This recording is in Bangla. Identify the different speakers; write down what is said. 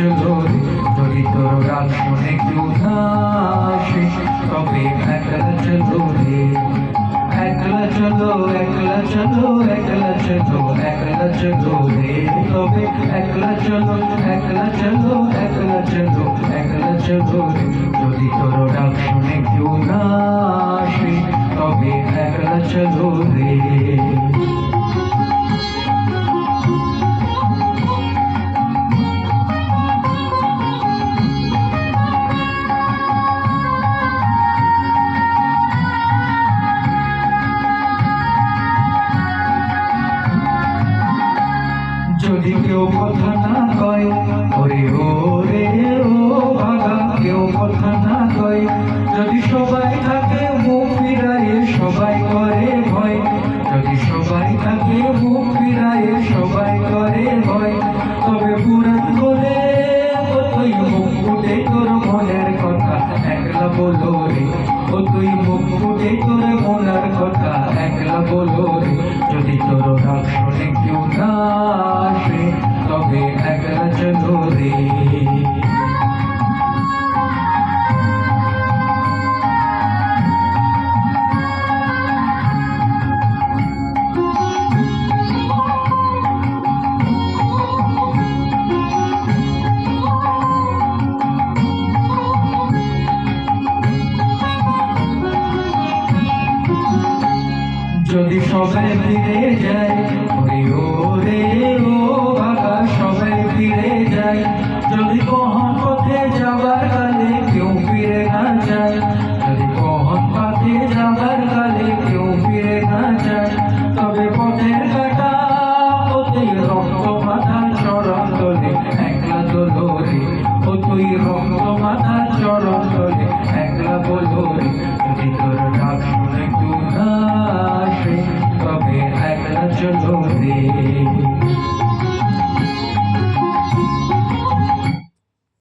Speaker 1: চলো রে, যদি তোর গান শুনে কেউ না আসে, তবে একলা চলো রে। একলা চলো, একলা চলো, একলা চলো, একলা চলো রে, তবে একলা চলো, একলা চলো, একলা চলো, একলা চলো রে, যদি তোর ডাক শুনে কেউ না আসে, তবে একলা চলো রে। যদি কেউ কথা না কয়, ওরে ওরে ও ভাগা, কেউ কথা না কয়, যদি সবাই থাকে মুখ ফিরায়ে সবাই করে ভয়, যদি সবাই থাকে মুখ ফিরায়ে সবাই করে ভয়, তবে পুরাণ বলে তুই মুখ ফুটে তোর মনের কথা একলা বলো রে, ও তুই মুখ ফুটে তোর মনের কথা একলা বলো রে, যদি তোর ডাক শুনে কেউ না আসে, তবে একলা চলো রে। যদি সবাই ফিরে যায়, ওরে ওরে ও ভাগা সবাই ফিরে যায়, যদি কহন পথে যাবার কালে কেউ ফিরে না যায়, যদি কহন পথে যাবার কালে কেউ ফিরে না যায়, তবে পথের কাটা ওতে রক্ত মাথার চরণ তোলে একলা তোলো রে, ও তুই রক্ত মাথার চরণ তোলে একলা বলো রে,